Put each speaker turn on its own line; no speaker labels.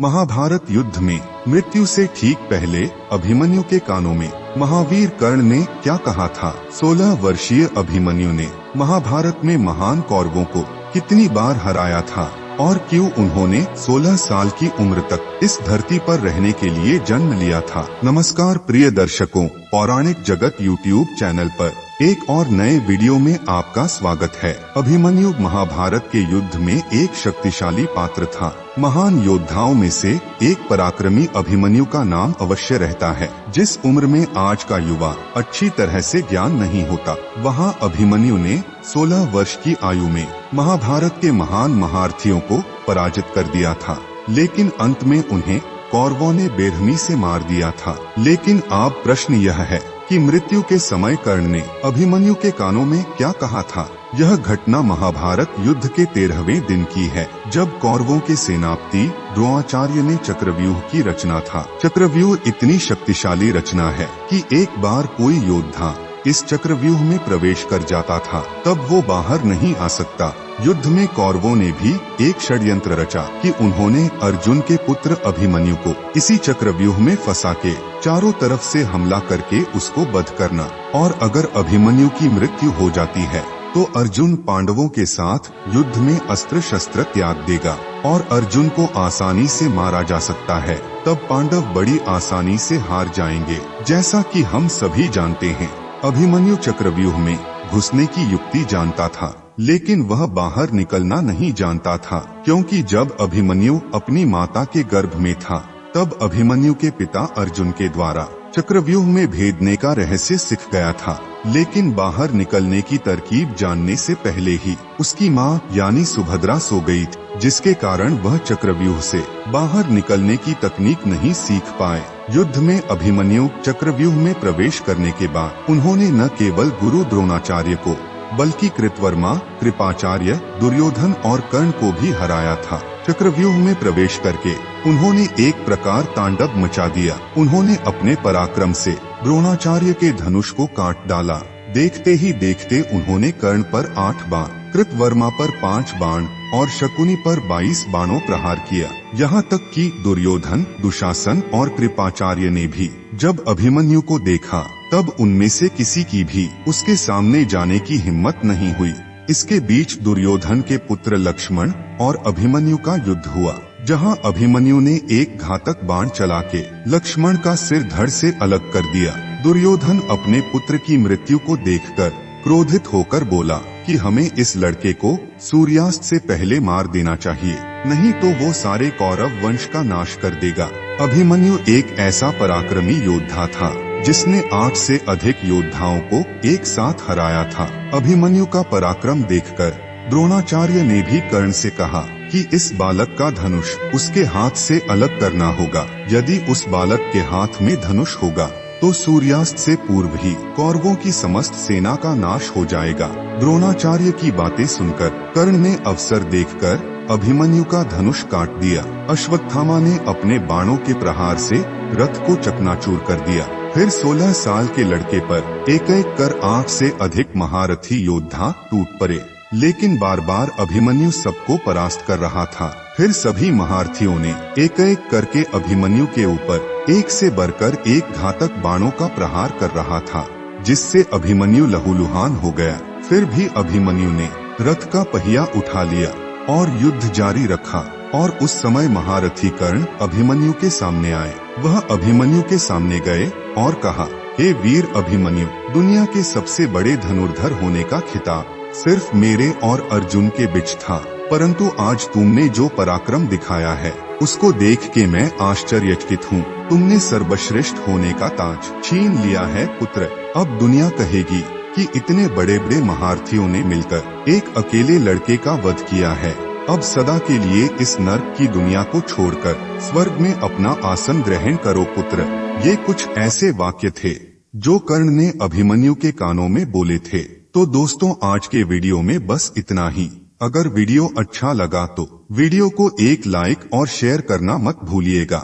महाभारत युद्ध में मृत्यु से ठीक पहले अभिमन्यु के कानों में महावीर कर्ण ने क्या कहा था। 16 वर्षीय अभिमन्यु ने महाभारत में महान कौरवों को कितनी बार हराया था और क्यों उन्होंने 16 साल की उम्र तक इस धरती पर रहने के लिए जन्म लिया था। नमस्कार प्रिय दर्शकों, पौराणिक जगत यूट्यूब चैनल पर एक और नए वीडियो में आपका स्वागत है। अभिमन्यु महाभारत के युद्ध में एक शक्तिशाली पात्र था। महान योद्धाओं में से एक पराक्रमी अभिमन्यु का नाम अवश्य रहता है। जिस उम्र में आज का युवा अच्छी तरह से ज्ञान नहीं होता, वहाँ अभिमन्यु ने 16 वर्ष की आयु में महाभारत के महान महारथियों को पराजित कर दिया था। लेकिन अंत में उन्हें कौरवों ने बेरहमी से मार दिया था। लेकिन अब प्रश्न यह है कि मृत्यु के समय कर्ण ने अभिमन्यु के कानों में क्या कहा था। यह घटना महाभारत युद्ध के 13वें दिन की है, जब कौरवों के सेनापति द्रोणाचार्य ने चक्रव्यूह की रचना था। चक्रव्यूह इतनी शक्तिशाली रचना है कि एक बार कोई योद्धा इस चक्रव्यूह में प्रवेश कर जाता था तब वो बाहर नहीं आ सकता। युद्ध में कौरवों ने भी एक षड्यंत्र रचा कि उन्होंने अर्जुन के पुत्र अभिमन्यु को इसी चक्रव्यूह में फंसा के चारों तरफ से हमला करके उसको वध करना, और अगर अभिमन्यु की मृत्यु हो जाती है तो अर्जुन पांडवों के साथ युद्ध में अस्त्र शस्त्र त्याग देगा और अर्जुन को आसानी से मारा जा सकता है। तब पांडव बड़ी आसानी से हार जाएंगे। जैसा कि हम सभी जानते हैं, अभिमन्यु चक्रव्यूह में घुसने की युक्ति जानता था, लेकिन वह बाहर निकलना नहीं जानता था, क्योंकि जब अभिमन्यु अपनी माता के गर्भ में था तब अभिमन्यु के पिता अर्जुन के द्वारा चक्रव्यूह में भेदने का रहस्य सीख गया था। लेकिन बाहर निकलने की तरकीब जानने से पहले ही उसकी माँ यानी सुभद्रा सो गई थी, जिसके कारण वह चक्रव्यूह से बाहर निकलने की तकनीक नहीं सीख पाए। युद्ध में अभिमन्यु चक्रव्यूह में प्रवेश करने के बाद उन्होंने न केवल गुरु द्रोणाचार्य को बल्कि कृतवर्मा, कृपाचार्य, दुर्योधन और कर्ण को भी हराया था। चक्रव्यूह में प्रवेश करके उन्होंने एक प्रकार तांडव मचा दिया। उन्होंने अपने पराक्रम से द्रोणाचार्य के धनुष को काट डाला। देखते ही देखते उन्होंने कर्ण पर 8 बाण, कृतवर्मा पर 5 बाण और शकुनी पर 22 बाणों प्रहार किया। यहाँ तक कि दुर्योधन, दुशासन और कृपाचार्य ने भी जब अभिमन्यु को देखा तब उनमें से किसी की भी उसके सामने जाने की हिम्मत नहीं हुई। इसके बीच दुर्योधन के पुत्र लक्ष्मण और अभिमन्यु का युद्ध हुआ, जहां अभिमन्यु ने एक घातक बाण चला के लक्ष्मण का सिर धड़ से अलग कर दिया। दुर्योधन अपने पुत्र की मृत्यु को देखकर क्रोधित होकर बोला कि हमें इस लड़के को सूर्यास्त से पहले मार देना चाहिए, नहीं तो वो सारे कौरव वंश का नाश कर देगा। अभिमन्यु एक ऐसा पराक्रमी योद्धा था जिसने 8 से अधिक योद्धाओं को एक साथ हराया था। अभिमन्यु का पराक्रम देखकर द्रोणाचार्य ने भी कर्ण से कहा कि इस बालक का धनुष उसके हाथ से अलग करना होगा। यदि उस बालक के हाथ में धनुष होगा तो सूर्यास्त से पूर्व ही कौरवों की समस्त सेना का नाश हो जाएगा। द्रोणाचार्य की बातें सुनकर कर्ण ने अवसर देखकर अभिमन्यु का धनुष काट दिया। अश्वत्थामा ने अपने बाणों के प्रहार से रथ को चकनाचूर कर दिया। फिर 16 साल के लड़के पर एक एक कर 8 से अधिक महारथी योद्धा टूट पड़े, लेकिन बार बार अभिमन्यु सबको परास्त कर रहा था। फिर सभी महारथियों ने एक एक करके अभिमन्यु के ऊपर एक से बढ़कर एक घातक बाणों का प्रहार कर रहा था, जिससे अभिमन्यु लहूलुहान हो गया। फिर भी अभिमन्यु ने रथ का पहिया उठा लिया और युद्ध जारी रखा। और उस समय महारथी कर्ण अभिमन्यु के सामने आए। वह अभिमन्यु के सामने गए और कहा, हे वीर अभिमन्यु, दुनिया के सबसे बड़े धनुर्धर होने का खिताब सिर्फ मेरे और अर्जुन के बीच था, परंतु आज तुमने जो पराक्रम दिखाया है उसको देख के मैं आश्चर्यचकित हूँ। तुमने सर्वश्रेष्ठ होने का ताज छीन लिया है पुत्र। अब दुनिया कहेगी कि इतने बड़े बड़े महारथियों ने मिलकर एक अकेले लड़के का वध किया है। अब सदा के लिए इस नर्क की दुनिया को छोड़कर स्वर्ग में अपना आसन ग्रहण करो पुत्र। ये कुछ ऐसे वाक्य थे जो कर्ण ने अभिमन्यु के कानों में बोले थे। तो दोस्तों, आज के वीडियो में बस इतना ही। अगर वीडियो अच्छा लगा तो वीडियो को एक लाइक और शेयर करना मत भूलिएगा।